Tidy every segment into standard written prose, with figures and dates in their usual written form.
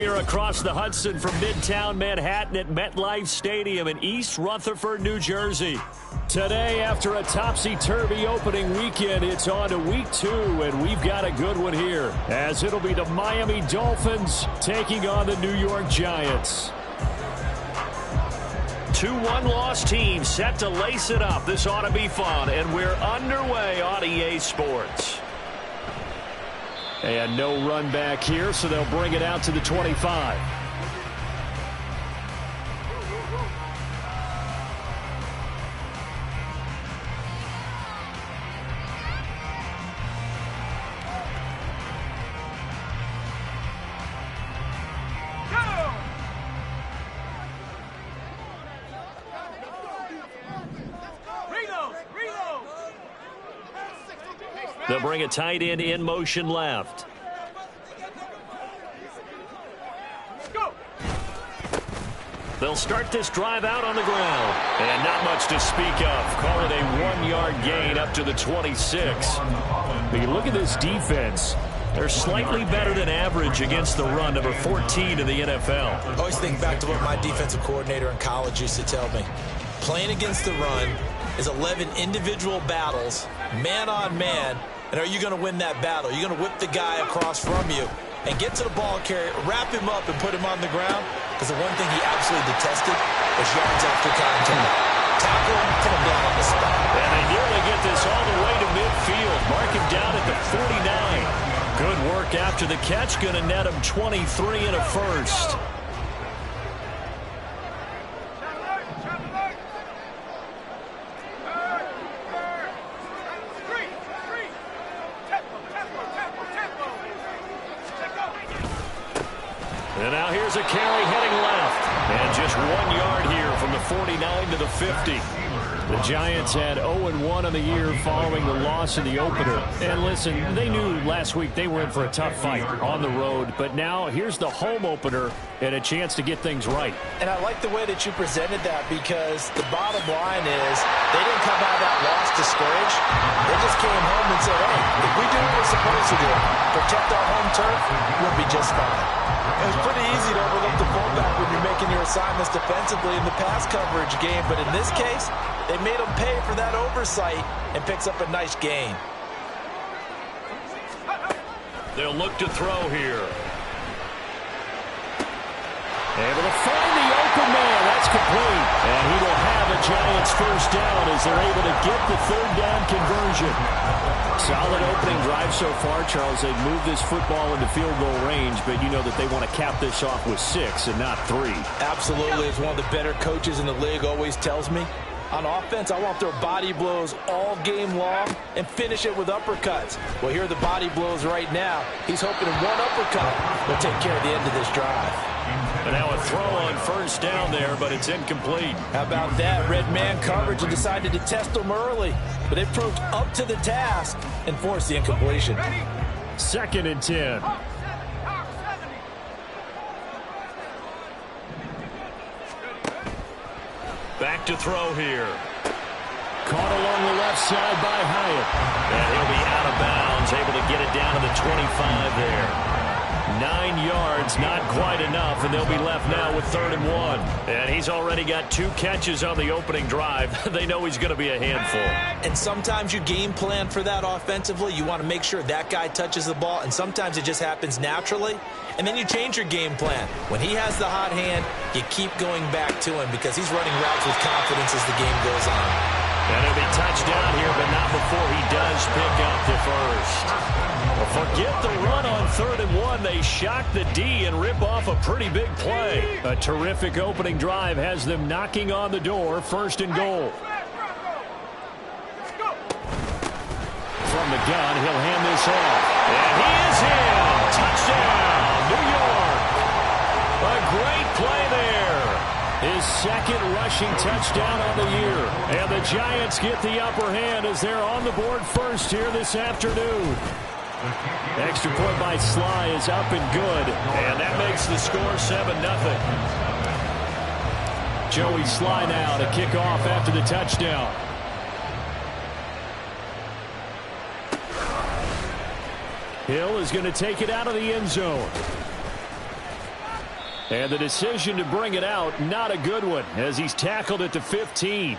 Here across the Hudson from Midtown Manhattan at MetLife Stadium in East Rutherford, New Jersey. Today, after a topsy-turvy opening weekend, it's on to week 2, and we've got a good one here, as it'll be the Miami Dolphins taking on the New York Giants. 2 one-loss teams set to lace it up. This ought to be fun, and we're underway on EA Sports. And no run back here, so they'll bring it out to the 25. They'll bring a tight end in motion left. They'll start this drive out on the ground. And not much to speak of. Call it a 1-yard gain up to the 26. But you look at this defense. They're slightly better than average against the run, number 14 in the NFL. I always think back to what my defensive coordinator in college used to tell me. Playing against the run is 11 individual battles, man on man. And are you going to win that battle? Are you going to whip the guy across from you and get to the ball carrier, wrap him up, and put him on the ground? Because the one thing he absolutely detested was yards after contact. Tackle him, put him down on the spot. And they nearly get this all the way to midfield. Mark him down at the 49. Good work after the catch. Going to net him 23 and a first. And now here's a carry heading left. And just 1 yard here from the 49 to the 50. The Giants had 0-1 on the year following the loss in the opener. And listen, they knew last week they were in for a tough fight on the road. But now here's the home opener and a chance to get things right. And I like the way that you presented that, because the bottom line is they didn't come out of that loss discouraged. They just came home and said, hey, if we do what we're supposed to do, protect our home turf, we'll be just fine. It was pretty easy to overlook the fullback when you're making your assignments defensively in the pass coverage game. But in this case, they made him pay for that oversight and picks up a nice gain. They'll look to throw here. Able to find the open man. That's complete. And he will have a Giants first down as they're able to get the third down conversion. Solid opening drive so far, Charles. They've moved this football into field goal range, but you know that they want to cap this off with 6 and not 3. Absolutely. As one of the better coaches in the league always tells me, on offense, I want their body blows all game long and finish it with uppercuts. Well, here are the body blows right now. He's hoping in one uppercut will take care of the end of this drive. And now a throw on first down there, but it's incomplete. How about that? Red man coverage and decided to test them early. But they proved up to the task and forced the incompletion. 2nd and 10. Back to throw here. Caught along the left side by Hyatt. And he'll be out of bounds, able to get it down to the 25 there. 9 yards, not quite enough, and they'll be left now with 3rd and 1. And he's already got 2 catches on the opening drive. They know he's going to be a handful. And sometimes you game plan for that offensively. You want to make sure that guy touches the ball, and sometimes it just happens naturally. And then you change your game plan. When he has the hot hand, you keep going back to him because he's running routes with confidence as the game goes on. And it'll be touchdown here, but not before he does pick up the first. Well, forget the run on 3rd and 1. They shock the D and rip off a pretty big play. A terrific opening drive has them knocking on the door. 1st and goal. From the gun, he'll hand this off. And he is in. Touchdown, New York. A great play there. His 2nd rushing touchdown on the year. And the Giants get the upper hand as they're on the board first here this afternoon. Extra point by Sly is up and good. And that makes the score 7-0. Joey Sly now to kick off after the touchdown. Hill is going to take it out of the end zone. And the decision to bring it out, not a good one, as he's tackled at the 15.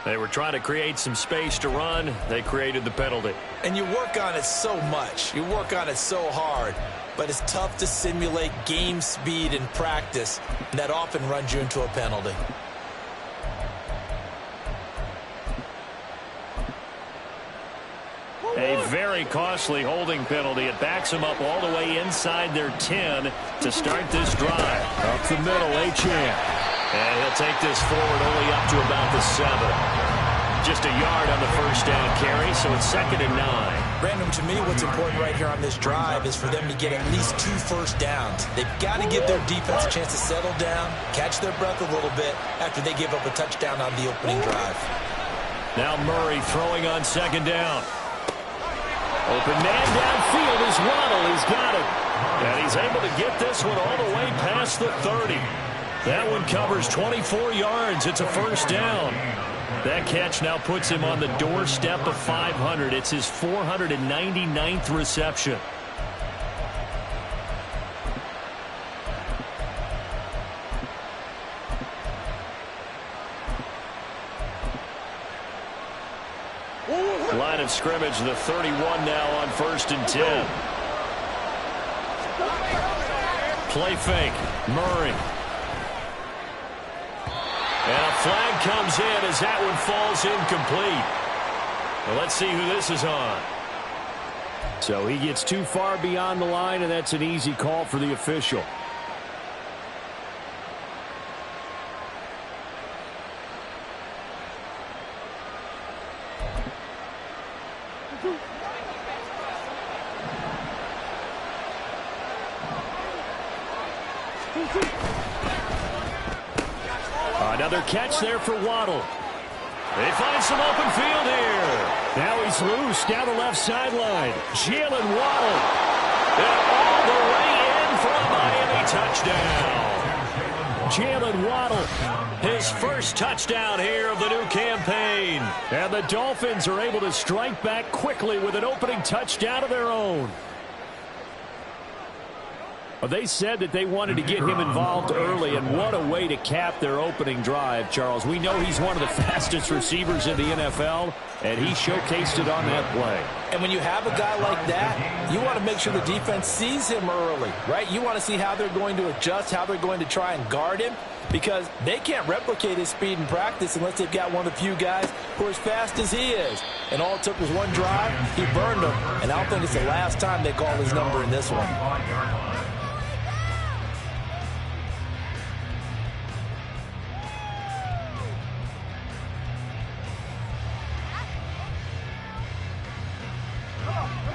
They were trying to create some space to run. They created the penalty. And you work on it so much. You work on it so hard. But it's tough to simulate game speed in practice. And that often runs you into a penalty. A very costly holding penalty. It backs them up all the way inside their 10 to start this drive. Up the middle, Achane. And he'll take this forward only up to about the 7. Just a yard on the first down carry, so it's 2nd and 9. Brandon, to me, what's important right here on this drive is for them to get at least 2 first downs. They've got to give their defense a chance to settle down, catch their breath a little bit after they give up a touchdown on the opening drive. Now Murray throwing on 2nd down. Open man downfield is Waddle. He's got it. And he's able to get this one all the way past the 30. That one covers 24 yards. It's a first down. That catch now puts him on the doorstep of 500. It's his 499th reception. Line of scrimmage, the 31 now on 1st and 10. Play fake. Murray. And a flag comes in as that one falls incomplete. Well, let's see who this is on. So he gets too far beyond the line, and that's an easy call for the official. Another catch there for Waddle. They find some open field here. Now he's loose down the left sideline. Jalen Waddle. And all the way in for a Miami touchdown. Jalen Waddle, his first touchdown here of the new campaign. And the Dolphins are able to strike back quickly with an opening touchdown of their own. They said that they wanted to get him involved early, and what a way to cap their opening drive, Charles. We know he's one of the fastest receivers in the NFL, and he showcased it on that play. And when you have a guy like that, you want to make sure the defense sees him early, right? You want to see how they're going to adjust, how they're going to try and guard him, because they can't replicate his speed in practice unless they've got one of the few guys who are as fast as he is. And all it took was one drive. He burned them, and I don't think it's the last time they call his number in this one.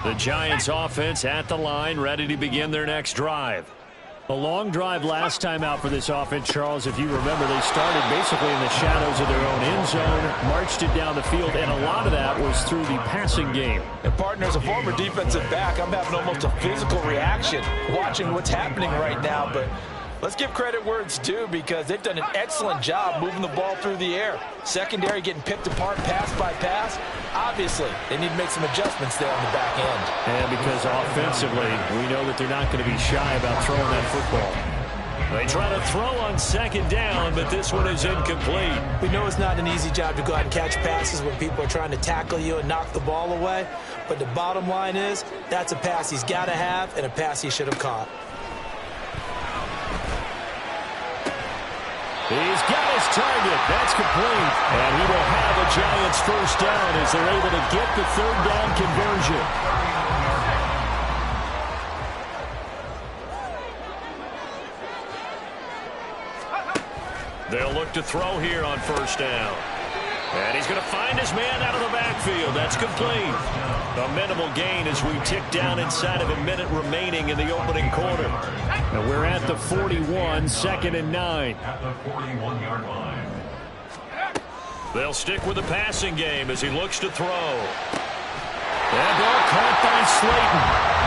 The Giants offense at the line, ready to begin their next drive. A long drive last time out for this offense, Charles. If you remember, they started basically in the shadows of their own end zone, marched it down the field, and a lot of that was through the passing game. And partner, as a former defensive back, I'm having almost a physical reaction watching what's happening right now, but let's give credit where it's due, because they've done an excellent job moving the ball through the air. Secondary getting picked apart pass by pass. Obviously, they need to make some adjustments there on the back end. And because offensively, we know that they're not going to be shy about throwing that football. They try to throw on 2nd down, but this one is incomplete. We know it's not an easy job to go out and catch passes when people are trying to tackle you and knock the ball away. But the bottom line is, that's a pass he's got to have and a pass he should have caught. He's got his target. That's complete. And he will have a Giants first down as they're able to get the 3rd down conversion. They'll look to throw here on 1st down. And he's going to find his man out of the backfield. That's complete. A minimal gain as we tick down inside of a minute remaining in the opening quarter. And we're at the 41, 2nd and 9. At the 41-yard line. They'll stick with the passing game as he looks to throw. That ball caught by Slayton.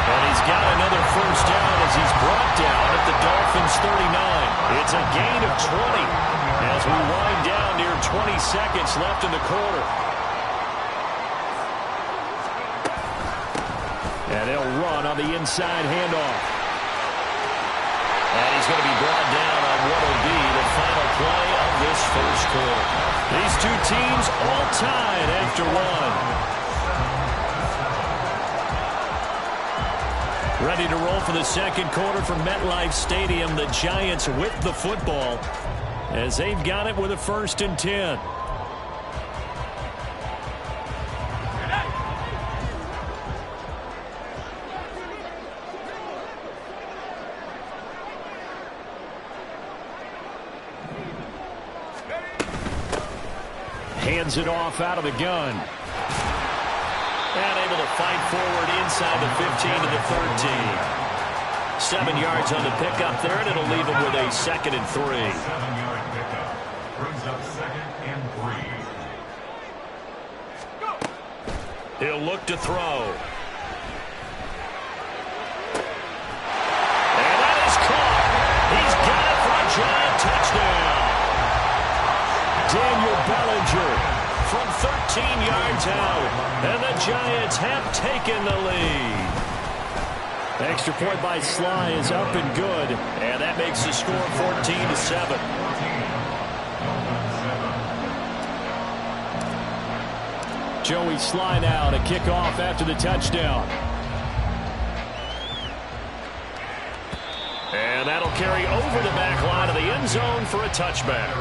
And he's got another first down as he's brought down at the Dolphins' 39. It's a gain of 20 as we wind down near 20 seconds left in the quarter. And they'll run on the inside handoff. he's going to be brought down on what will be the final play of this first quarter. These two teams all tied after one. Ready to roll for the second quarter from MetLife Stadium. The Giants with the football as they've got it with a 1st and 10. Hands it off out of the gun. And able to fight forward inside the 15 to the 13. 7 yards on the pickup there, and it'll leave him with a 2nd and 3. 7-yard pickup. Brings up 2nd and 3. He'll look to throw. And that is caught. He's got it for a giant touchdown. Daniel Bellinger from 13 yards out, and the Giants have taken the lead. Extra point by Sly is up and good, and that makes the score 14-7. Joey Sly now to kick off after the touchdown. And that'll carry over the back line of the end zone for a touchback.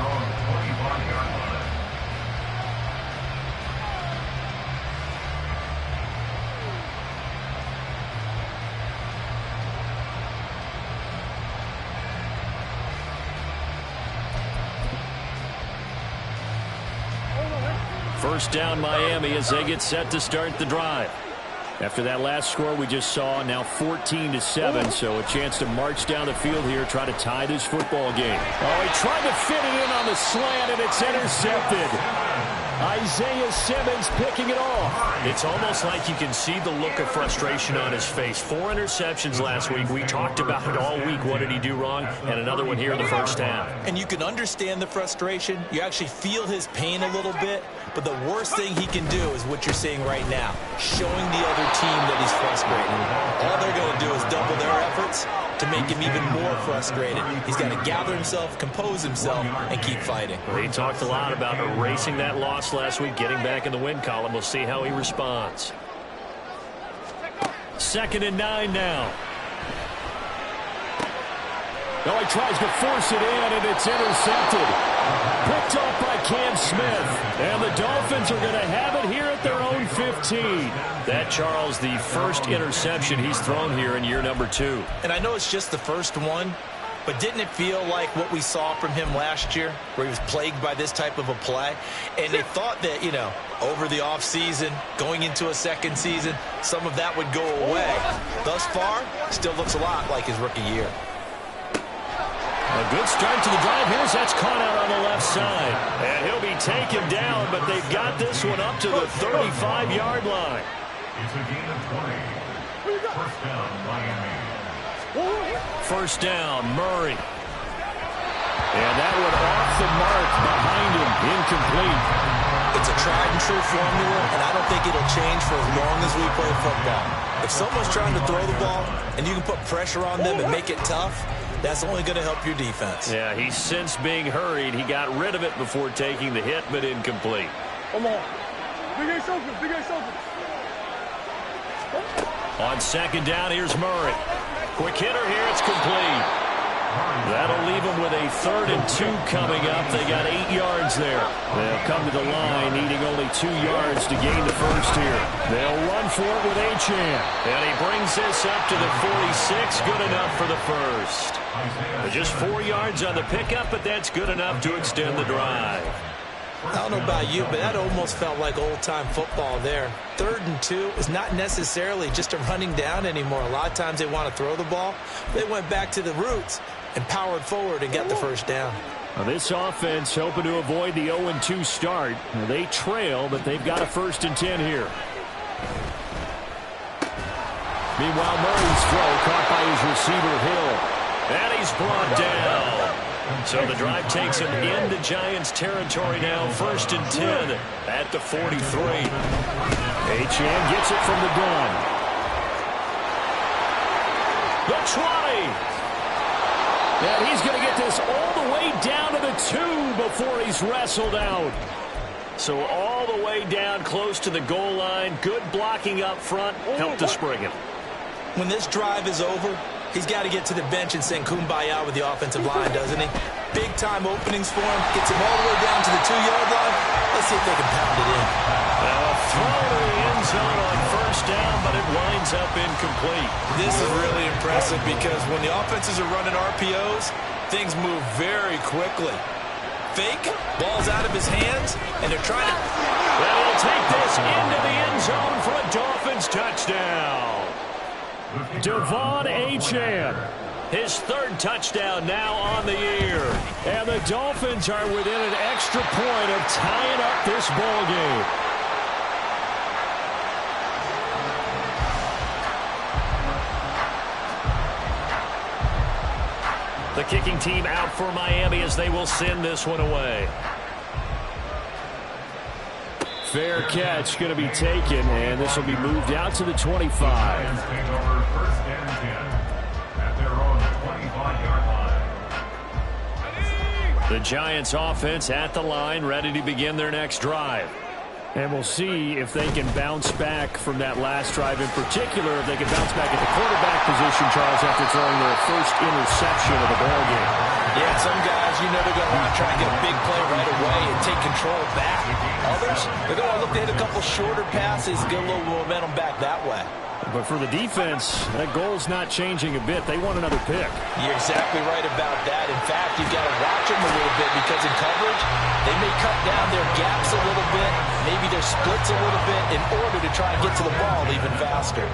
First down Miami as they get set to start the drive. After that last score we just saw, now 14-7, so a chance to march down the field here, try to tie this football game. Oh, he tried to fit it in on the slant, and it's intercepted. Isaiah Simmons picking it off. It's almost like you can see the look of frustration on his face. 4 interceptions last week. We talked about it all week. What did he do wrong? And another one here in the first half. And you can understand the frustration. You actually feel his pain a little bit. But the worst thing he can do is what you're seeing right now, showing the other team that he's frustrated. All they're going to do is double their efforts to make him even more frustrated. He's got to gather himself, compose himself, and keep fighting. Well, he talked a lot about erasing that loss last week, getting back in the win column. We'll see how he responds. 2nd and 9 now. Oh, he tries to force it in, and it's intercepted. Picked off by Cam Smith. And the Dolphins are going to have it here at their own 15. That, Charles, the first interception he's thrown here in year number 2. And I know it's just the first one, but didn't it feel like what we saw from him last year, where he was plagued by this type of a play? And they thought that, you know, over the offseason, going into a second season, some of that would go away. Thus far, still looks a lot like his rookie year. A good start to the drive. Here's that's caught out on the left side. And he'll be taken down, but they've got this one up to the 35-yard line. It's a gain of 20. First down, Miami. First down, Murray. And that one off the mark behind him, incomplete. It's a tried-and-true formula, and I don't think it'll change for as long as we play football. If someone's trying to throw the ball and you can put pressure on them and make it tough, that's only going to help your defense. Yeah, he's since being hurried. He got rid of it before taking the hit, but incomplete. Come on. Big ass open, big ass open. On second down, here's Murray. Quick hitter here, it's complete. That'll leave them with a 3rd and 2 coming up. They got 8 yards there. They'll come to the line, needing only 2 yards to gain the first here. They'll run for it with Achane. And he brings this up to the 46. Good enough for the first. Just 4 yards on the pickup, but that's good enough to extend the drive. I don't know about you, but that almost felt like old-time football there. 3rd and 2 is not necessarily just a running down anymore. A lot of times they want to throw the ball. They went back to the roots and powered forward and got the first down. Now this offense hoping to avoid the 0-2 start. Now they trail, but they've got a 1st and 10 here. Meanwhile, Murray's throw caught by his receiver, Hill. And he's brought down. So the drive takes him into Giants territory now. 1st and 10 at the 43. Achane gets it from the gun. The 20. And he's going to get this all the way down to the 2 before he's wrestled out. So all the way down close to the goal line. Good blocking up front. Helped to spring him. When this drive is over, he's got to get to the bench and sing kumbaya with the offensive line, doesn't he? Big-time openings for him. Gets him all the way down to the 2-yard line. Let's see if they can pound it in. Now a throw to the end zone on first down, but it winds up incomplete. This is really impressive because when the offenses are running RPOs, things move very quickly. Fake, ball's out of his hands, and they're trying to... Well, he'll take this into the end zone for a Dolphins touchdown. Devon Achane, his 3rd touchdown now on the year. And the Dolphins are within an extra point of tying up this ball game. The kicking team out for Miami as they will send this one away. Fair catch going to be taken, and this will be moved out to the 25. Take over 1st and 10 at their own 25-yard line. The Giants offense at the line, ready to begin their next drive. And we'll see if they can bounce back from that last drive in particular, if they can bounce back at the quarterback position, Charles, after throwing their first interception of the ball game. Yeah, some guys, you know they're going to want to try and get a big play right away and take control back. Others, they're going to look to hit a couple shorter passes, get a little momentum back that way. But for the defense, that goal's not changing a bit. They want another pick. You're exactly right about that. In fact, you've got to watch them a little bit because in coverage, they may cut down their gaps a little bit, maybe their splits a little bit in order to try and get to the ball even faster.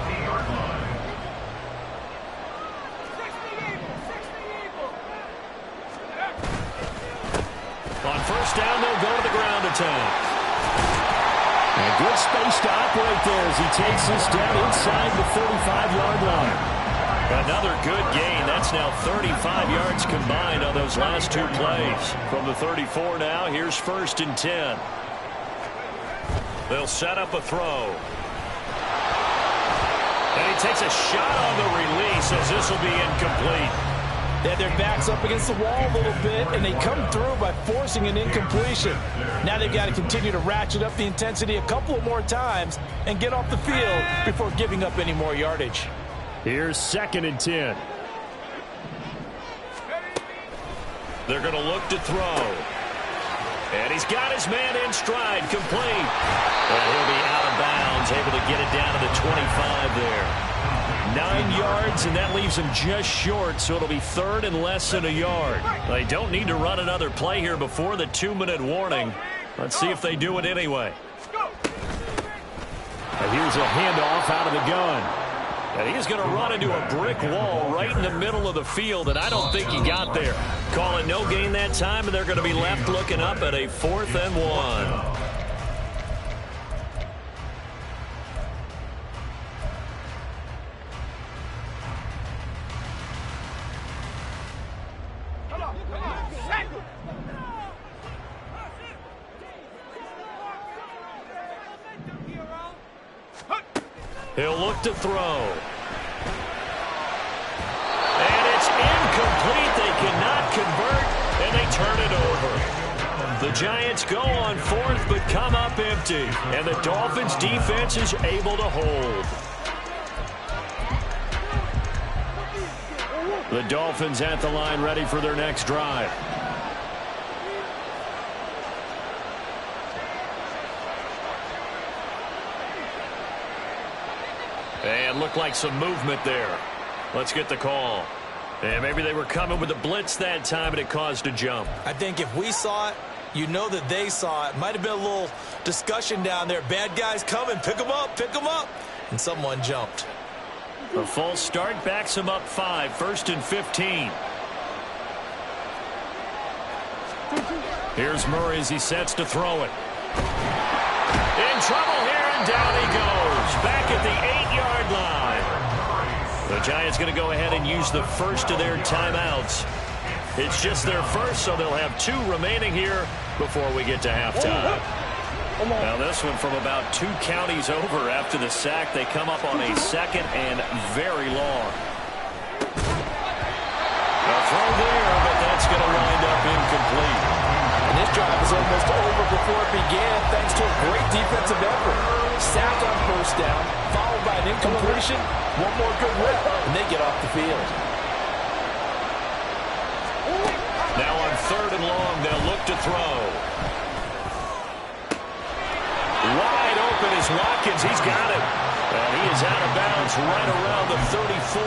On first down, they'll go to the ground attack. And good space to operate there as he takes this down inside the 35-yard line. Another good gain. That's now 35 yards combined on those last 2 plays. From the 34 now, here's 1st and 10. They'll set up a throw. And he takes a shot on the release as this will be incomplete. They had their backs up against the wall a little bit, and they come through by forcing an incompletion. Now they've got to continue to ratchet up the intensity a couple of more times and get off the field before giving up any more yardage. Here's 2nd and 10. They're going to look to throw. And he's got his man in stride, complete. And he'll be out of bounds, able to get it down to the 25 there. 9 yards, and that leaves him just short, so it'll be 3rd and less than a yard. They don't need to run another play here before the 2-minute warning. Let's see if they do it anyway. And here's a handoff out of the gun. And he's going to run into a brick wall right in the middle of the field, and I don't think he got there. Call it no gain that time, and they're going to be left looking up at a 4th and 1. He'll look to throw. And it's incomplete. They cannot convert, and they turn it over. The Giants go on 4th, but come up empty. And the Dolphins defense is able to hold. The Dolphins at the line, ready for their next drive. And looked like some movement there. Let's get the call. And maybe they were coming with a blitz that time, and it caused a jump. I think if we saw it, you know that they saw it. Might have been a little discussion down there. Bad guys coming. Pick them up. Pick them up. And someone jumped. A false start backs him up 5. 1st and 15. Here's Murray as he sets to throw it. In trouble here, and down he goes. Back at the 8-yard line. The Giants going to go ahead and use the first of their timeouts. It's just their first, so they'll have 2 remaining here before we get to halftime. Now this one from about 2 counties over after the sack. They come up on a 2nd and very long. A throw there. incomplete. And this drive is almost over before it began thanks to a great defensive effort. Sacked on first down, followed by an incompletion. One more good rip, and they get off the field. Now on 3rd and long, they'll look to throw. Wide open is Watkins. He's got it. And he is out of bounds right around the 34.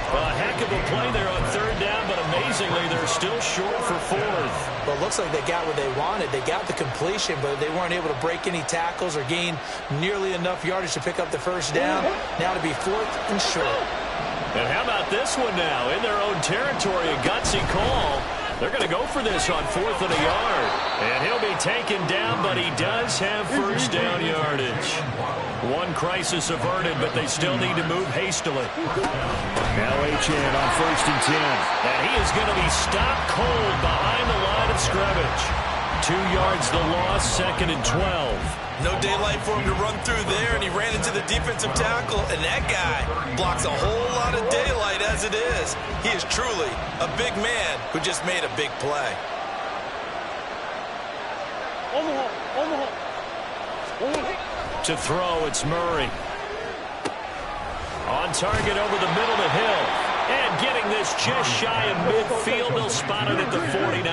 A heck of a play there on 3rd down, but amazingly, they're still short for 4th. Well, it looks like they got what they wanted. They got the completion, but they weren't able to break any tackles or gain nearly enough yardage to pick up the first down. Now to be 4th and short. And how about this one now? In their own territory, a gutsy call. They're going to go for this on 4th and a yard. And he'll be taken down, but he does have first down yardage. One crisis averted, but they still need to move hastily. Now Achane on 1st and 10. And he is going to be stopped cold behind the line of scrimmage. 2 yards the loss, 2nd and 12. No daylight for him to run through there, and he ran into the defensive tackle, and that guy blocks a whole lot of daylight as it is. He is truly a big man who just made a big play. To throw, it's Murray. On target over the middle to Hill. And getting this just shy of midfield. They'll spot it at the 49.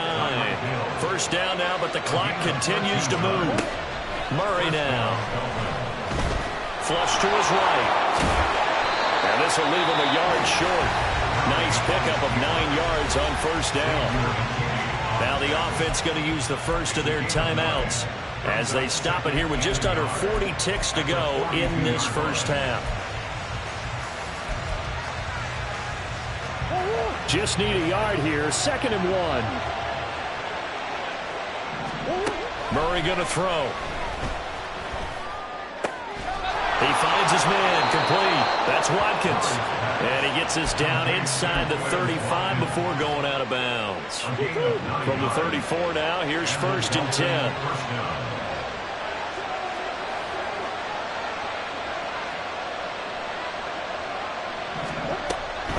First down now, but the clock continues to move. Murray now. Flush to his right. And this will leave him a yard short. Nice pickup of 9 yards on first down. Now the offense going to use the first of their timeouts as they stop it here with just under 40 ticks to go in this first half. Just need a yard here. 2nd and 1. Murray going to throw. He finds his man, complete. That's Watkins. And he gets this down inside the 35 before going out of bounds. From the 34 now, here's 1st and 10.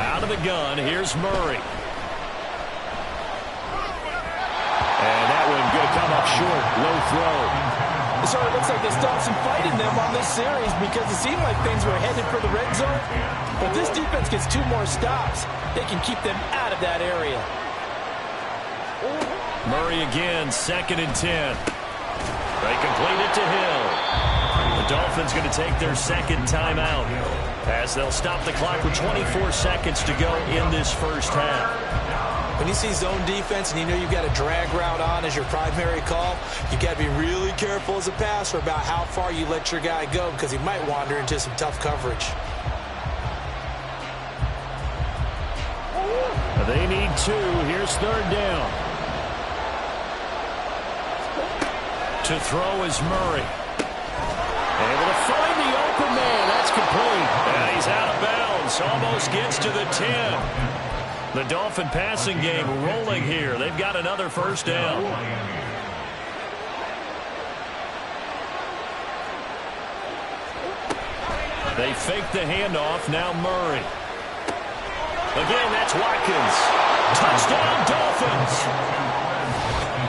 Out of the gun, here's Murray. And that one going to come up short. Low throw. It sort of looks like they stopped some fighting them on this series because it seemed like things were headed for the red zone. But this defense gets 2 more stops. They can keep them out of that area. Murray again, 2nd and 10. They complete it to Hill. The Dolphins going to take their 2nd timeout as they'll stop the clock with 24 seconds to go in this first half. When you see zone defense and you know you've got a drag route on as your primary call, you've got to be really careful as a passer about how far you let your guy go because he might wander into some tough coverage. They need 2. Here's 3rd down. To throw is Murray. Able to find the open man. That's complete. And he's out of bounds. Almost gets to the 10. The Dolphin passing game rolling here. They've got another first down. They fake the handoff. Now Murray. Again, that's Watkins. Touchdown, Dolphins.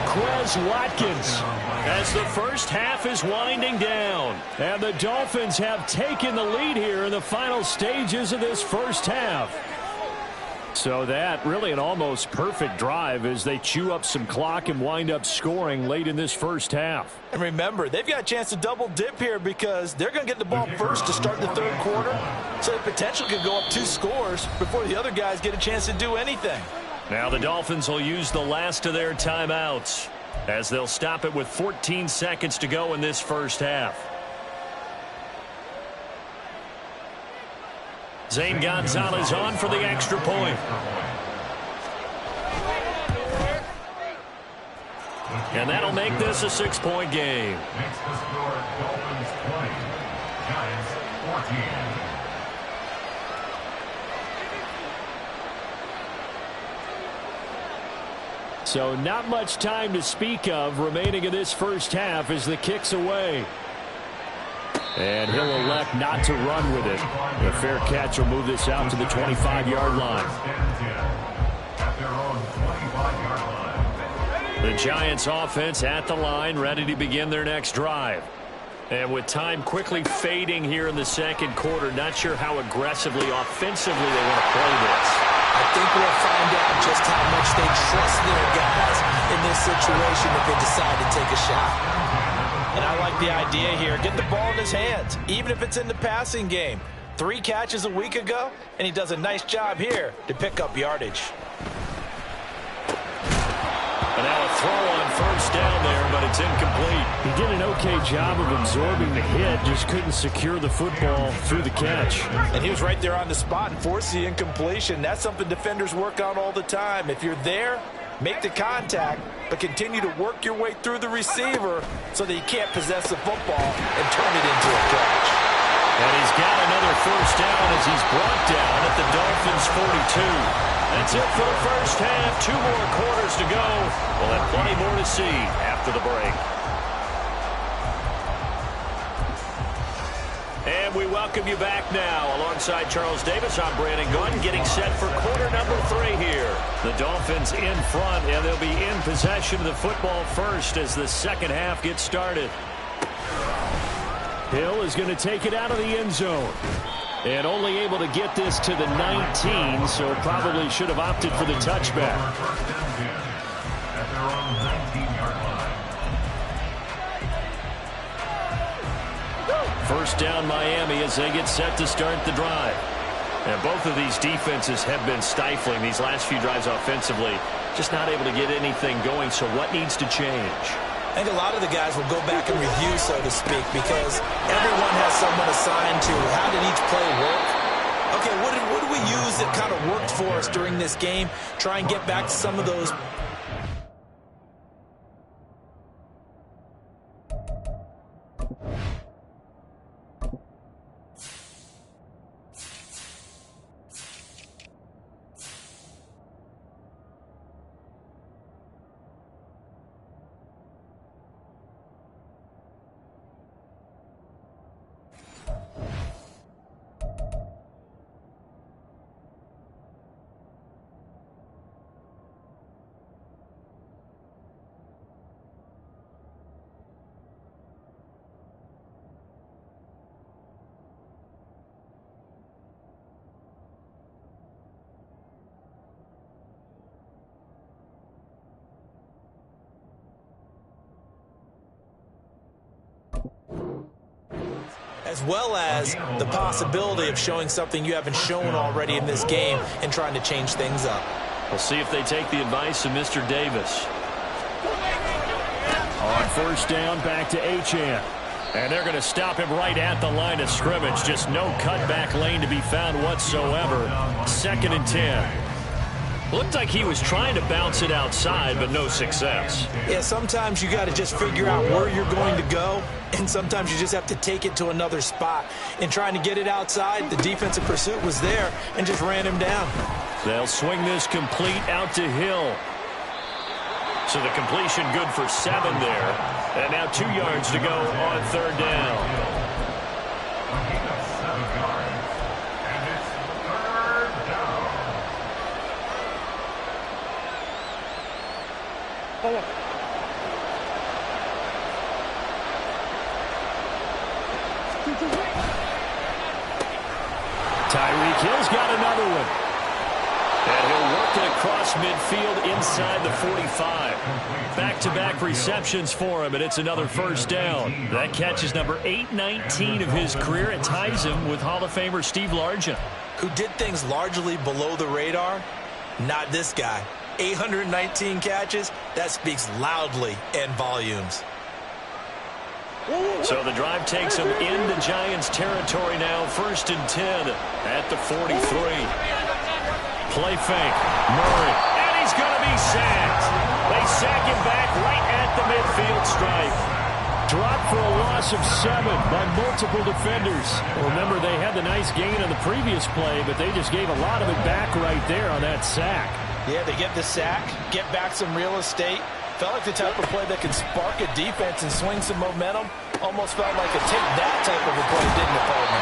Quez Watkins. As the first half is winding down. And the Dolphins have taken the lead here in the final stages of this first half. So that really an almost perfect drive as they chew up some clock and wind up scoring late in this first half. And remember, they've got a chance to double dip here because they're going to get the ball first to start the 3rd quarter. So the potential could go up 2 scores before the other guys get a chance to do anything. Now the Dolphins will use the last of their timeouts as they'll stop it with 14 seconds to go in this first half. Zane Gonzalez on for the extra point. And that'll make this a 6-point game. Makes the score Dolphins 20, Giants 14. So not much time to speak of remaining in this first half as the kick's away. And he'll elect not to run with it. A fair catch will move this out to the 25-yard line. At their own 25-yard line. The Giants offense at the line, ready to begin their next drive. And with time quickly fading here in the second quarter, not sure how aggressively, offensively they want to play this. I think we'll find out just how much they trust their guys in this situation if they decide to take a shot. And I like the idea here. Get the ball in his hands, even if it's in the passing game. 3 catches a week ago, and he does a nice job here to pick up yardage. And now a throw on first down there, but it's incomplete. He did an okay job of absorbing the hit, just couldn't secure the football through the catch. And he was right there on the spot and forced the incompletion. That's something defenders work on all the time. If you're there, make the contact, but continue to work your way through the receiver so that he can't possess the football and turn it into a catch. And he's got another first down as he's brought down at the Dolphins' 42. That's it for the first half. 2 more quarters to go. We'll have plenty more to see after the break. And we welcome you back now. Alongside Charles Davis, I'm Brandon Gordon, getting set for quarter number 3 here. The Dolphins in front, and they'll be in possession of the football first as the second half gets started. Hill is going to take it out of the end zone. And only able to get this to the 19, so probably should have opted for the touchback. At their own 19-yard line. First down Miami as they get set to start the drive. And both of these defenses have been stifling these last few drives offensively. Just not able to get anything going, so what needs to change? I think a lot of the guys will go back and review, so to speak, because everyone has someone assigned to how did each play work. Okay, what did we use that kind of worked for us during this game? Try and get back to some of those. As well as the possibility of showing something you haven't shown already in this game and trying to change things up. We'll see if they take the advice of Mr. Davis. On first down, back to Achane. And they're going to stop him right at the line of scrimmage. Just no cutback lane to be found whatsoever. 2nd and 10. Looked like he was trying to bounce it outside, but no success. Yeah, sometimes you got to just figure out where you're going to go, and sometimes you just have to take it to another spot. In trying to get it outside, the defensive pursuit was there and just ran him down. They'll swing this complete out to Hill. So the completion good for 7 there. And now 2 yards to go on 3rd down. Tyreek Hill's got another one. And he'll work it across midfield inside the 45. Back-to-back receptions for him, and it's another first down. That catch is number 819 of his career. It ties him with Hall of Famer Steve Largent. Who did things largely below the radar? Not this guy. 819 catches, that speaks loudly in volumes. So the drive takes him into Giants territory now. 1st and 10 at the 43. Play fake. Murray. And he's going to be sacked. They sack him back right at the midfield stripe. Dropped for a loss of 7 by multiple defenders. Remember, they had the nice gain on the previous play, but they just gave a lot of it back right there on that sack. Yeah, they get the sack, get back some real estate. Felt like the type of play that can spark a defense and swing some momentum. Almost felt like a take that type of a play, didn't it, partner?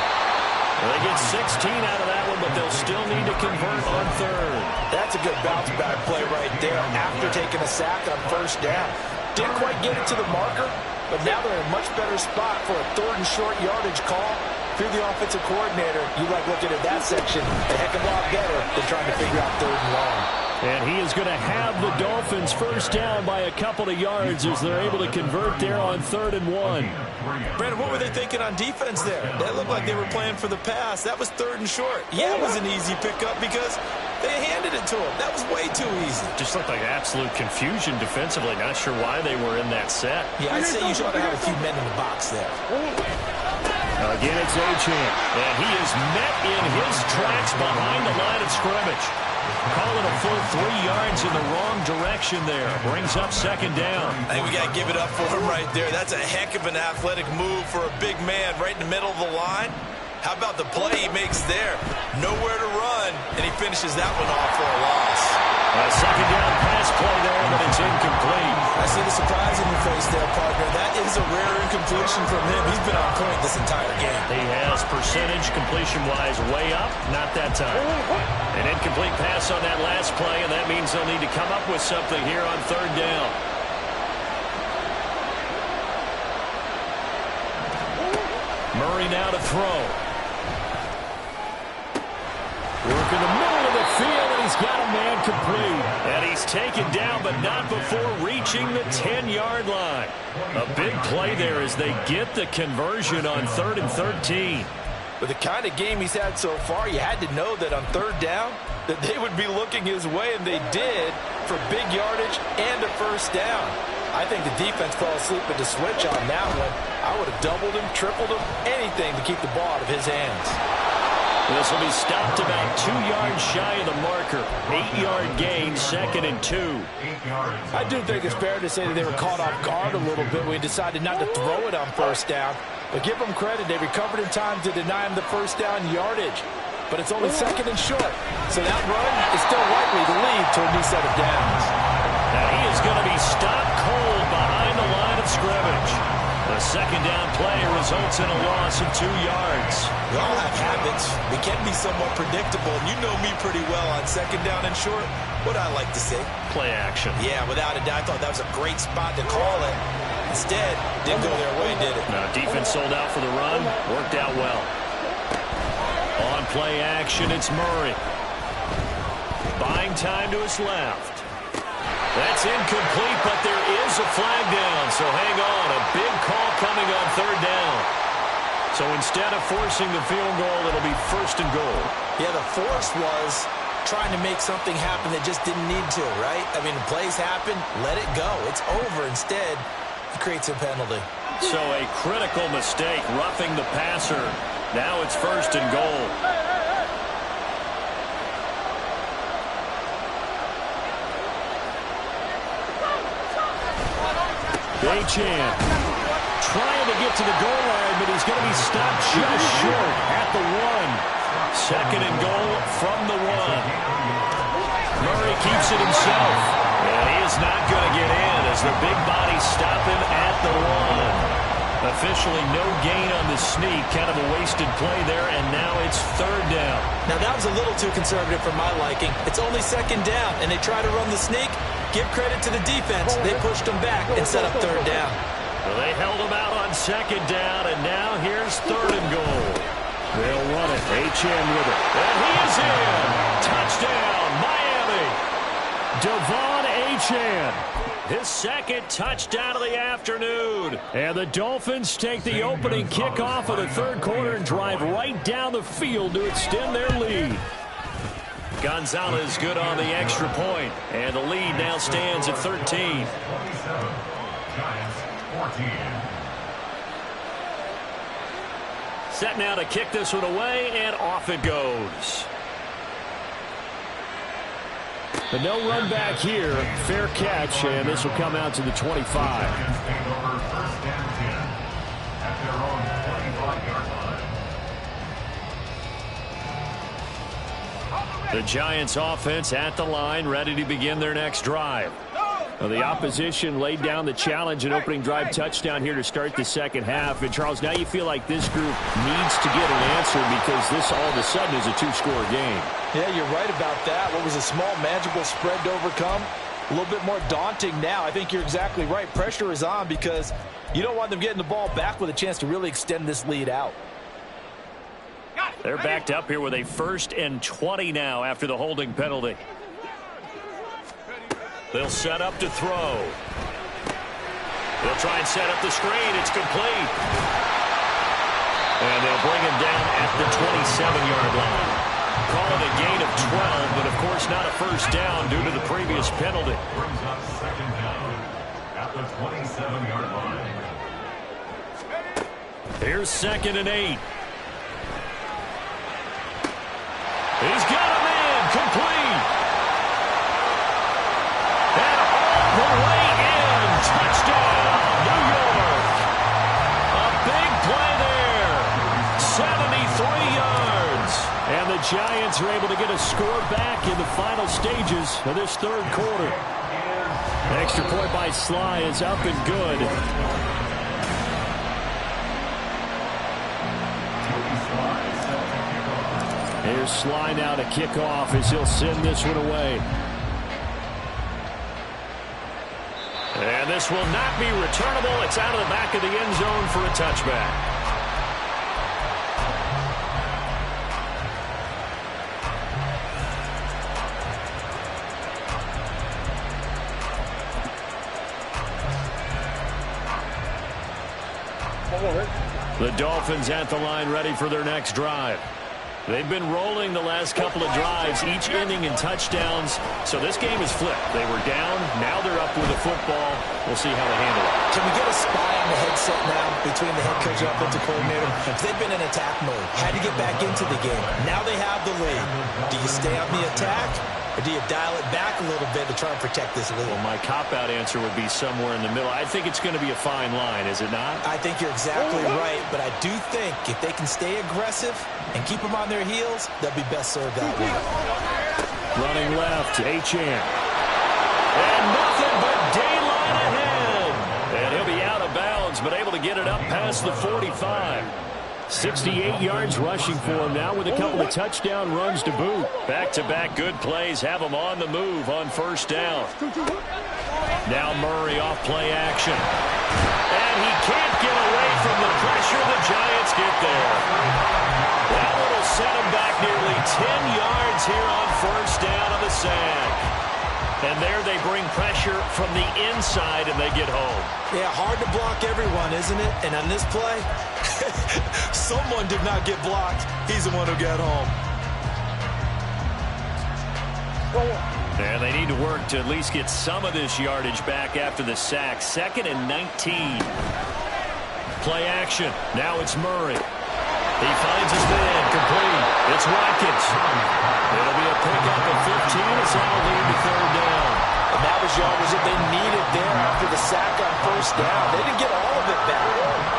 Well, they get 16 out of that one field, but they'll still need to convert on third. That's a good bounce back play right there after taking a sack on first down. Didn't quite get it to the marker, but now they're in a much better spot for a third and short yardage call. If you're the offensive coordinator, you like looking at that section a heck of a lot better than trying to figure out third and long. And he is going to have the Dolphins first down by a couple of yards as they're able to convert there on 3rd and 1. Brandon, what were they thinking on defense there? That looked like they were playing for the pass. That was 3rd and short. Yeah, it was an easy pickup because they handed it to him. That was way too easy. Just looked like absolute confusion defensively. Not sure why they were in that set. Yeah, I'd say you ought to have a few men in the box there. Again, it's Achane. And he is met in his tracks behind the line of scrimmage. Calling a full 3 yards in the wrong direction there. Brings up 2nd down. I think we got to give it up for him right there. That's a heck of an athletic move for a big man right in the middle of the line. How about the play he makes there? Nowhere to run, and he finishes that one off for a loss. A 2nd down pass play there, but it's incomplete. I see the surprise in your face there, partner. That is a rare incompletion from him. He's been on point this entire game. He has percentage completion-wise way up, not that time. An incomplete pass on that last play, and that means they'll need to come up with something here on 3rd down. Murray now to throw. Work in the middle of the field, and he's got a man complete. And he's taken down, but not before reaching the 10-yard line. A big play there as they get the conversion on 3rd and 13. With the kind of game he's had so far, you had to know that on 3rd down, that they would be looking his way, and they did, for big yardage and a first down. I think the defense fell asleep with the switch on that one. I would have doubled him, tripled him, anything to keep the ball out of his hands. This will be stopped about 2 yards shy of the marker. 8-yard gain, 2nd and 2. I do think it's fair to say that they were caught off guard a little bit when we decided not to throw it on first down. But give them credit, they recovered in time to deny him the first down yardage. But it's only 2nd and short. So that run is still likely to lead to a new set of downs. Now he is going to be stopped cold behind the line of scrimmage. The 2nd down play results in a loss of 2 yards. We all have habits. We can be somewhat predictable. And you know me pretty well on 2nd down and short. What I like to say? Play action. Yeah, without a doubt. I thought that was a great spot to call it. Instead, didn't go their way, did it? No, defense sold out for the run. Worked out well. On play action, it's Murray. Buying time to his left. That's incomplete, but there is a flag down, so hang on. A big call coming on 3rd down. So instead of forcing the field goal, it'll be 1st and goal. Yeah, the force was trying to make something happen that just didn't need to, right? I mean, plays happen, let it go. It's over. Instead, it creates a penalty. So a critical mistake, roughing the passer. Now it's 1st and goal. Achane trying to get to the goal line, but he's going to be stopped just short at the 1. 2nd and goal from the 1. Murray keeps it himself. And he is not going to get in as the big bodies stop him at the 1. Officially no gain on the sneak. Kind of a wasted play there, and now it's 3rd down. Now that was a little too conservative for my liking. It's only 2nd down, and they try to run the sneak. Give credit to the defense. They pushed them back and set up 3rd down. Well, they held him out on 2nd down, and now here's 3rd and goal. They'll run it. Achane with it. And he is in. Touchdown, Miami. Devon Achane. His 2nd touchdown of the afternoon. And the Dolphins take the opening kickoff of the 3rd quarter and drive right down the field to extend their lead. Gonzalez good on the extra point, and the lead now stands at 13. Giants 14. Set now to kick this one away, and off it goes. The no run back here, fair catch, and this will come out to the 25. Giants take over 1st and 10 at their own 25-yard line. The Giants offense at the line, ready to begin their next drive. Well, the opposition laid down the challenge and opening drive touchdown here to start the second half. And, Charles, now you feel like this group needs to get an answer because this all of a sudden is a two-score game. Yeah, you're right about that. What was a small, manageable spread to overcome? A little bit more daunting now. I think you're exactly right. Pressure is on because you don't want them getting the ball back with a chance to really extend this lead out. They're backed up here with a 1st and 20 now after the holding penalty. They'll set up to throw. They'll try and set up the screen. It's complete. And they'll bring him down at the 27-yard line. Call it a gain of 12, but of course not a first down due to the previous penalty. Brings up 2nd down at the 27-yard line. Here's 2nd and 8. He's got him in. Complete. And all the way in. Touchdown, New York. A big play there. 73 yards. And the Giants are able to get a score back in the final stages of this third quarter. An extra point by Sly is up and good. Here's Sly now to kick off as he'll send this one away. And this will not be returnable. It's out of the back of the end zone for a touchback. The Dolphins at the line ready for their next drive. They've been rolling the last couple of drives, each ending in touchdowns. So this game is flipped. They were down. Now they're up with the football. We'll see how they handle it. Can we get a spy on the headset now between the head coach and offensive coordinator? They've been in attack mode. Had to get back into the game. Now they have the lead. Do you stay on the attack? Or do you dial it back a little bit to try and protect this lead? Well, my cop-out answer would be somewhere in the middle. I think it's going to be a fine line, is it not? I think you're exactly right, but I do think if they can stay aggressive and keep them on their heels, they'll be best served that way. Running left, Achane. And nothing but daylight ahead. And he'll be out of bounds, but able to get it up past the 45. 68 yards rushing for him now with a couple of touchdown runs to boot. Back-to-back good plays have him on the move on first down. Now Murray off play action. And he can't get away from the pressure. The Giants get there. That will set him back nearly 10 yards here on first down on the sack. And there they bring pressure from the inside and they get home. Yeah, hard to block everyone, isn't it? And on this play, someone did not get blocked. He's the one who got home. And they need to work to at least get some of this yardage back after the sack. 2nd and 19. Play action. Now it's Murray. He finds his man. Complete. It's Watkins. It'll be a pickup of 15 as that'll lead to third down. And that was yardage that they needed there after the sack on first down. They didn't get all of it back.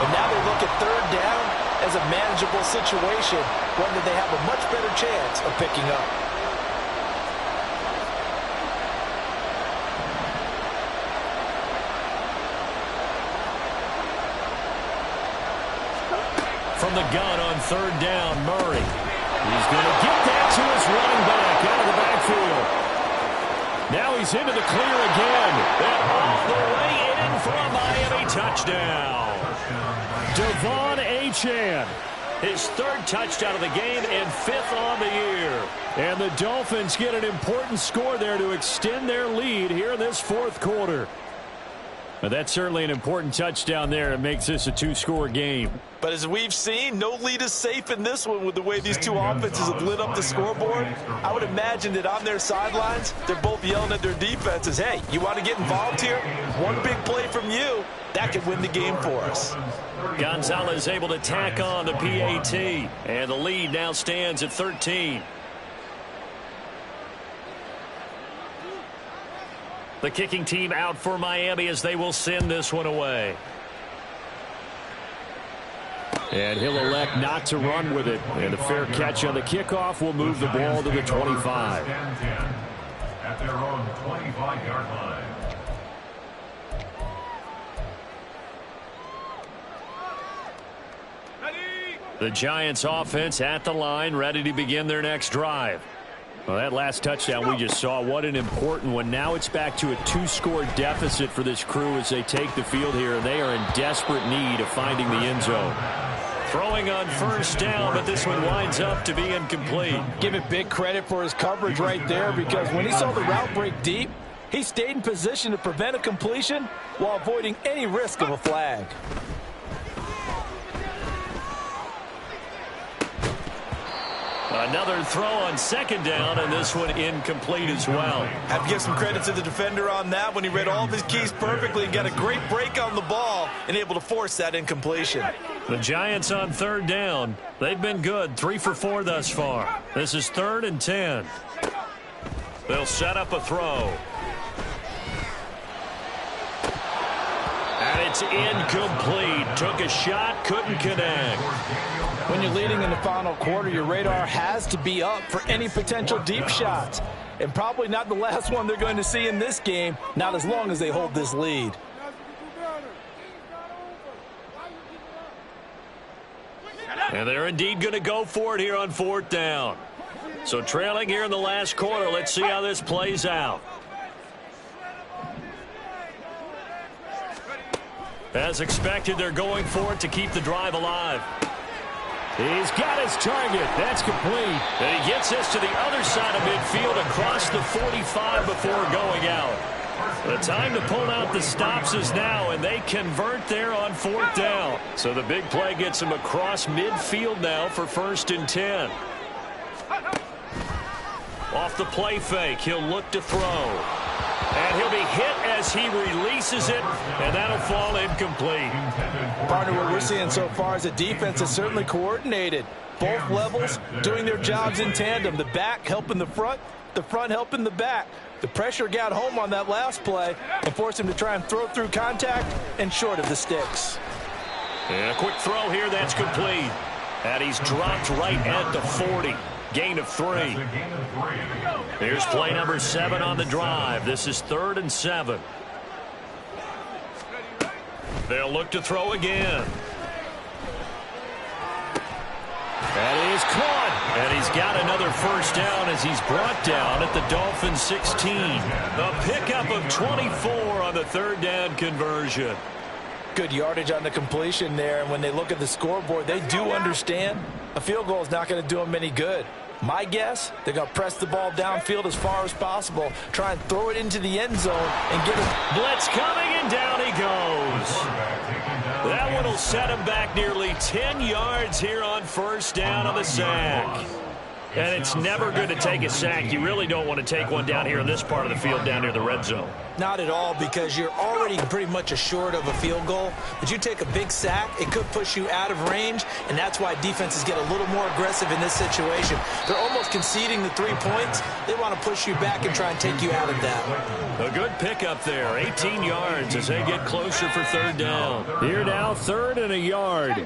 And now they look at third down as a manageable situation, one that they have a much better chance of picking up. From the gun on third down, Murray. He's going to get that to his running back out of the backfield. Now he's into the clear again. And all the way in for a Miami touchdown. Devon Achane. His 3rd touchdown of the game and 5th on the year. And the Dolphins get an important score there to extend their lead here in this 4th quarter. But that's certainly an important touchdown there. It makes this a 2-score game. But as we've seen, no lead is safe in this one with the way these two offenses have lit up the scoreboard. I would imagine that on their sidelines, they're both yelling at their defenses, hey, you want to get involved here? One big play from you, that could win the game for us. Gonzalez able to tack on the PAT. And the lead now stands at 13. The kicking team out for Miami as they will send this one away. And he'll elect not to run with it. And a fair catch on the kickoff will move the ball to the 25. At their own 25-yard line. The Giants offense at the line, ready to begin their next drive. Well, that last touchdown we just saw, what an important one. Now it's back to a 2-score deficit for this crew as they take the field here. They are in desperate need of finding the end zone. Throwing on first down, but this one winds up to be incomplete. Give it big credit for his coverage right there, because when he saw the route break deep, he stayed in position to prevent a completion while avoiding any risk of a flag. Another throw on second down, and this one incomplete as well. Have to give some credit to the defender on that when he read all of his keys perfectly and got a great break on the ball and able to force that incompletion. The Giants on third down. They've been good, 3 for 4 thus far. This is 3rd and 10. They'll set up a throw. And it's incomplete. Took a shot, couldn't connect. When you're leading in the final quarter, your radar has to be up for any potential deep shots. And probably not the last one they're going to see in this game, not as long as they hold this lead. And they're indeed going to go for it here on 4th down. So trailing here in the last quarter, let's see how this plays out. As expected, they're going for it to keep the drive alive. He's got his target. That's complete. And he gets this to the other side of midfield across the 45 before going out. The time to pull out the stops is now, and they convert there on 4th down. So the big play gets him across midfield now for 1st and 10. Off the play fake, he'll look to throw. And he'll be hit as he releases it, and that'll fall incomplete. Partner, what we're seeing so far is a defense that's certainly coordinated. Both levels doing their jobs in tandem. The back helping the front helping the back. The pressure got home on that last play and forced him to try and throw through contact and short of the sticks. And a quick throw here, that's complete. And he's dropped right at the 40. Gain of 3. Here's play number 7 on the drive. This is 3rd and 7. They'll look to throw again. That is caught. And he's got another first down as he's brought down at the Dolphins 16. A pickup of 24 on the 3rd down conversion. Good yardage on the completion there, and when they look at the scoreboard, they do understand a field goal is not going to do them any good. My guess, they're going to press the ball downfield as far as possible, try and throw it into the end zone and get it. Blitz coming, and down he goes. That one will set him back nearly 10 yards here on first down on the sack. And it's never good to take a sack. You really don't want to take one down here in this part of the field down near the red zone. Not at all, because you're already pretty much assured of a field goal. But you take a big sack, it could push you out of range, and that's why defenses get a little more aggressive in this situation. They're almost conceding the 3 points. They want to push you back and try and take you out of that. A good pickup there, 18 yards as they get closer for 3rd down. Here now, 3rd and a yard.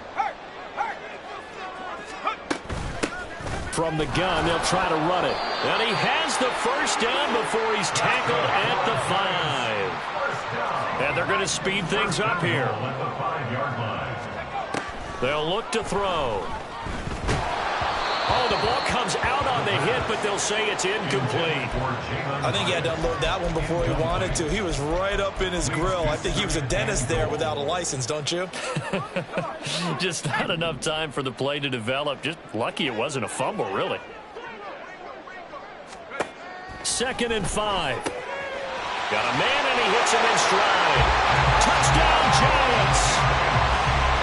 From the gun, they'll try to run it. And he has the first down before he's tackled at the 5. And they're going to speed things up here. They'll look to throw. Oh, the ball comes out on the hit, but they'll say it's incomplete. I think he had to unload that one before he wanted to. He was right up in his grill. I think he was a dentist there without a license, don't you? Just not enough time for the play to develop. Just lucky it wasn't a fumble, really. 2nd and 5. Got a man, and he hits him in stride. Touchdown, Giants.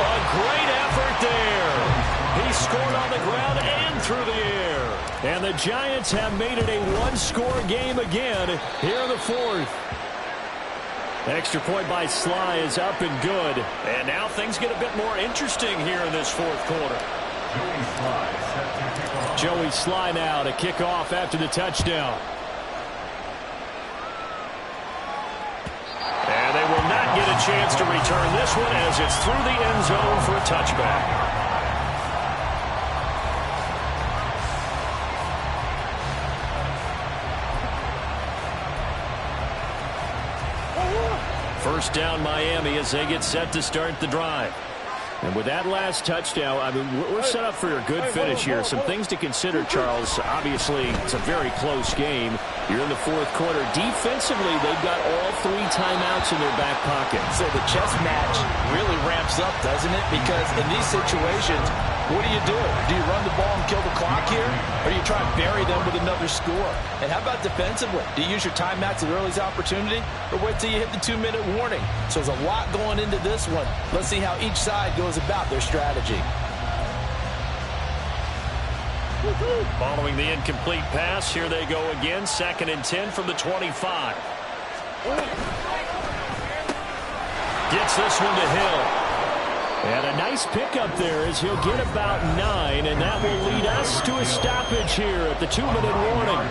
A great effort there. He scored on the ground and through the air. And the Giants have made it a one-score game again here in the 4th. Extra point by Sly is up and good. And now things get a bit more interesting here in this 4th quarter. Joey Sly now to kick off after the touchdown. And they will not get a chance to return this one as it's through the end zone for a touchback. First down Miami as they get set to start the drive. And with that last touchdown, I mean, we're set up for a good finish here. Some things to consider, Charles. Obviously, it's a very close game. You're in the fourth quarter. Defensively, they've got all 3 timeouts in their back pocket. So the chess match really ramps up, doesn't it? Because in these situations, what do? Do you run the ball and kill the clock here? Or do you try and bury them with another score? And how about defensively? Do you use your timeouts at the earliest opportunity? Or wait till you hit the 2-minute warning? So there's a lot going into this one. Let's see how each side goes about their strategy. Following the incomplete pass, here they go again. 2nd and 10 from the 25. Gets this one to Hill. And a nice pickup there as he'll get about 9, and that will lead us to a stoppage here at the 2-minute warning.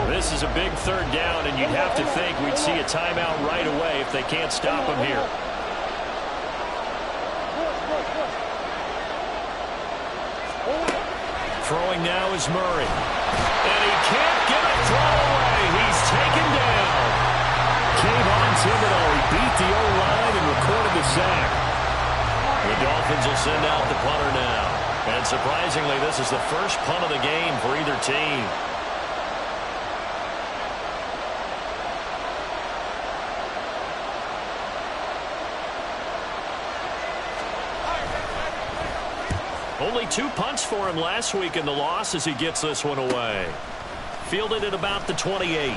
This is a big 3rd down, and you'd have to think we'd see a timeout right away if they can't stop him here. Throwing now is Murray. And he can't get a throw away. He's taken down. Came on Thibodeau. He beat the O-line and recorded the sack. The Dolphins will send out the punter now. And surprisingly, this is the first punt of the game for either team. Only 2 punts for him last week in the loss as he gets this one away. Fielded at about the 28.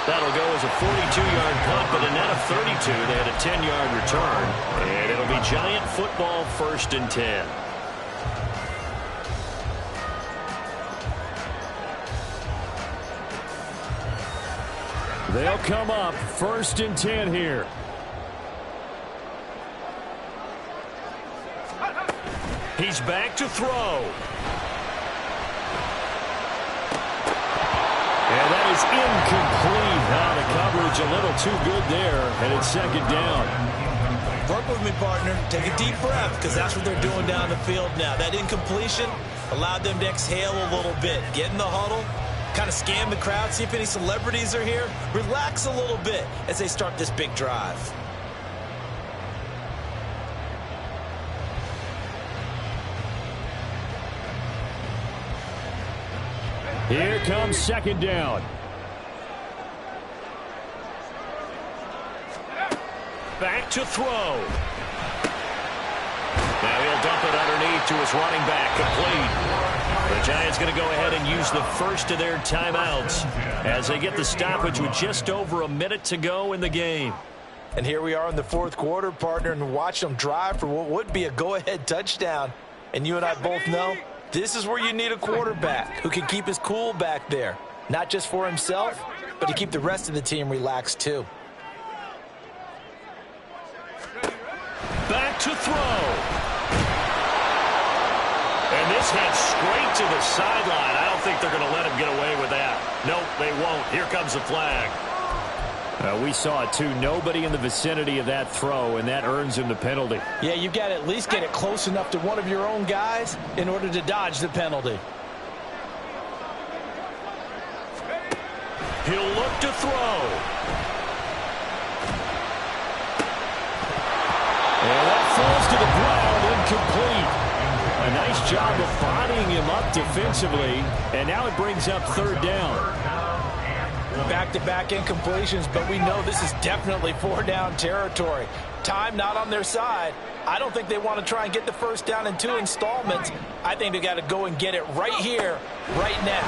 That'll go as a 42-yard punt, but a net of 32. They had a 10-yard return. And it'll be Giant football, 1st and 10. They'll come up 1st and 10 here. He's back to throw. And that is incomplete. Now the coverage a little too good there, and it's 2nd down. Work with me, partner. Take a deep breath, because that's what they're doing down the field now. That incompletion allowed them to exhale a little bit. Get in the huddle, kind of scan the crowd, see if any celebrities are here. Relax a little bit as they start this big drive. Here comes 2nd down. Back to throw. Now he'll dump it underneath to his running back, complete. The Giants going to go ahead and use the first of their timeouts as they get the stoppage with just over a minute to go in the game. And here we are in the fourth quarter, partner, and watch them drive for what would be a go-ahead touchdown. And you and I both know this is where you need a quarterback who can keep his cool back there. Not just for himself, but to keep the rest of the team relaxed too. Back to throw. And this heads straight to the sideline. I don't think they're going to let him get away with that. Nope, they won't. Here comes the flag. We saw it too. Nobody in the vicinity of that throw, and that earns him the penalty. Yeah, you've got to at least get it close enough to one of your own guys in order to dodge the penalty. He'll look to throw. And that falls to the ground, incomplete. A nice job of bodying him up defensively, and now it brings up 3rd down. Back-to-back incompletions, but we know this is definitely 4-down territory. Time not on their side. I don't think they want to try and get the first down in 2 installments. I think they got to go and get it right here, right now.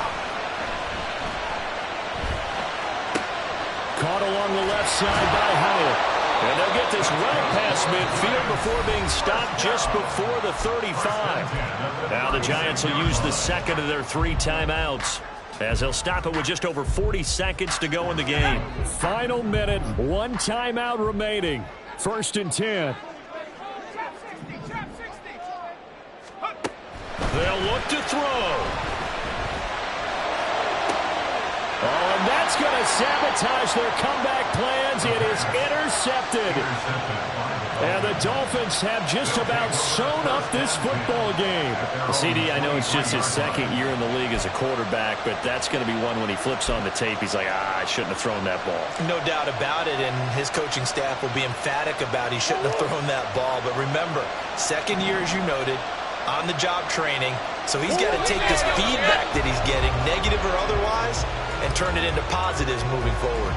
Caught along the left side by Howell. And they'll get this well past midfield before being stopped just before the 35. Now the Giants will use the second of their 3 timeouts, as they'll stop it with just over 40 seconds to go in the game. Final minute, 1 timeout remaining. 1st and 10. They'll look to throw. Oh, and that's going to sabotage their comeback plans. It is intercepted. And the Dolphins have just about sewn up this football game. CD, I know it's just his second year in the league as a quarterback, but that's going to be one when he flips on the tape. He's like, I shouldn't have thrown that ball. No doubt about it, and his coaching staff will be emphatic about he shouldn't have thrown that ball. But remember, second year, as you noted, on-the-job training, so he's got to take this feedback that he's getting, negative or otherwise, and turn it into positives moving forward.